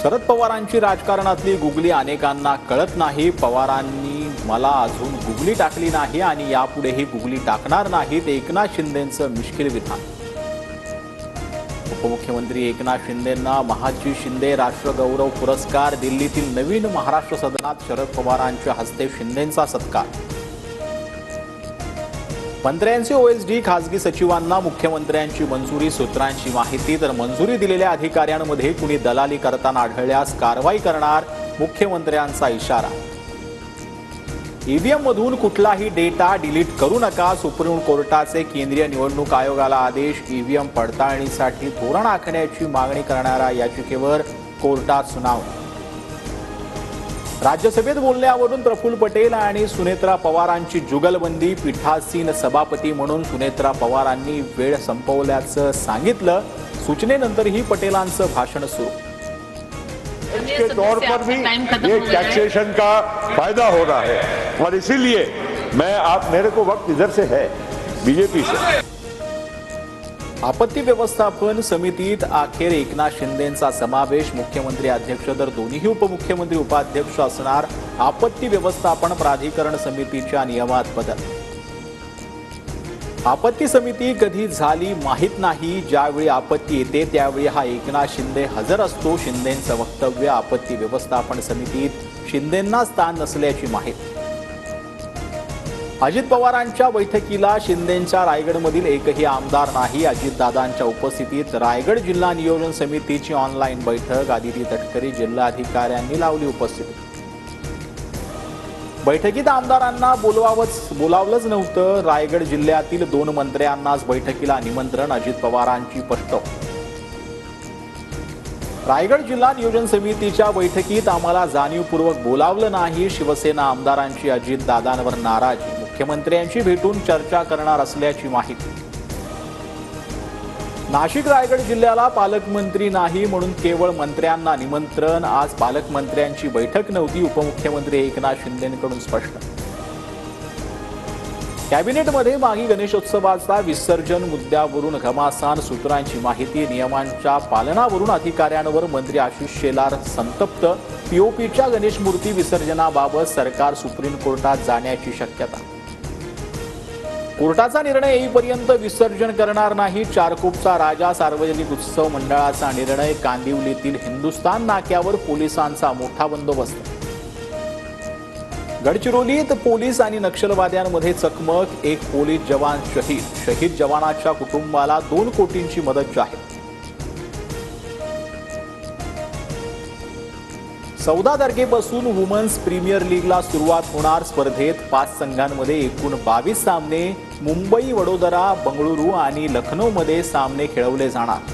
शरद पवारांची राजकारणातली गुगली अनेकांना कळत नाही। पवारांनी मला अजून गुगली टाकली नाही आणि यापुढेही गुगली टाकणार नाहीत, एकनाथ शिंदेंचं मिश्किल विधान। उपमुख्यमंत्री एकनाथ शिंदेंना महाजी शिंदे राष्ट्रगौरव पुरस्कार। दिल्लीतील नवीन महाराष्ट्र सदनात शरद पवारांच्या हस्ते शिंदेंचा सत्कार। मंत्र्यांचे ओएसडी खासगी सचिवांना मुख्यमंत्र्यांची मंजुरी, सूत्रांची माहिती। तर मंजुरी दिलेल्या अधिकाऱ्यांमध्ये कुणी दलाली करताना आढळल्यास कारवाई करणार, मुख्यमंत्र्यांचा इशारा। ईव्हीएम मधून कुठलाही डेटा डिलीट करू नका, सुप्रीम कोर्टाचे केंद्रीय निवडणूक आयोगाला आदेश। ईव्हीएम पडताळणीसाठी धोरण आखण्याची मागणी करणाऱ्या याचिकेवर कोर्टात सुनावणी। राज्यसभेत बोलण्यावरून प्रफुल्ल पटेल आणि सुनेत्रा पवारांची जुगलबंदी। पीठासीन सभापती म्हणून सुनेत्रा पवारांनी वेळ संपवल्याचं सांगितलं। सूचनेनंतरही पटेलांचं भाषण सुरू। के तौर पर भी ये टैक्सेशन का फायदा हो रहा है और इसीलिए मेरे को वक्त इधर से है बीजेपी से। आपत्ती व्यवस्थापन समितीत अखेर एकनाथ शिंदेंचा समावेश। मुख्यमंत्री अध्यक्ष तर दोन्ही उपमुख्यमंत्री उपाध्यक्ष असणार। आपत्ती व्यवस्थापन प्राधिकरण समितीच्या नियमात बदल। आपत्ती समिती कधी झाली माहीत नाही, ज्यावेळी आपत्ती येते त्यावेळी हा एकनाथ शिंदे हजर असतो। शिंदेंचं वक्तव्य। आपत्ती व्यवस्थापन समितीत शिंदेंना स्थान नसल्याची माहिती। अजित पवारांच्या बैठकीला शिंदेंच्या रायगडमधील एकही आमदार नाही। अजितदादांच्या उपस्थितीत रायगड जिल्हा नियोजन समितीची ऑनलाईन बैठक। आदिती तटकरे जिल्हाधिकाऱ्यांनी लावली उपस्थिती। बैठकीत आमदारांना बोलावलंच नव्हतं। रायगड जिल्ह्यातील 2 मंत्र्यांनाच बैठकीला निमंत्रण। अजित पवारांची स्पष्टोक्ती। रायगड जिल्हा नियोजन समितीच्या बैठकीत आम्हाला जाणीवपूर्वक बोलावलं नाही। शिवसेना आमदारांची अजितदादांवर नाराजी। मुख्यमंत्र्यांशी भेटून चर्चा करणार असल्याची माहिती। नाशिक रायगड जिल्ह्याला पालकमंत्री नाही म्हणून केवळ मंत्र्यांना निमंत्रण। आज पालकमंत्र्यांची बैठक नव्हती, उपमुख्यमंत्री एकनाथ शिंदेंकडून स्पष्ट। कॅबिनेटमध्ये माघी गणेशोत्सवाचा विसर्जन मुद्द्यावरून घमासान, सूत्रांची माहिती। नियमांच्या पालनावरून अधिकाऱ्यांवर मंत्री आशिष शेलार संतप्त। पीओपीच्या गणेश मूर्ती विसर्जनाबाबत सरकार सुप्रीम कोर्टात जाण्याची शक्यता। कोर्टाचा निर्णय येईपर्यंत विसर्जन करणार नाही, चारकोपचा राजा सार्वजनिक उत्सव मंडळाचा निर्णय। कांदिवलीतील हिंदुस्थान नाक्यावर पोलिसांचा मोठा बंदोबस्त। गडचिरोलीत पोलीस आणि नक्षलवाद्यांमध्ये चकमक, एक पोलीस जवान शहीद। शहीद जवानाच्या कुटुंबाला 2 कोटींची मदत जाहीर। 14 तारखेपासून वुमन्स प्रीमियर लीगला सुरुवात होणार। स्पर्धेत 5 संघांमध्ये एकूण 22 सामने। मुंबई, वडोदरा, बंगळुरू आणि लखनौमध्ये सामने खेळवले जाणार।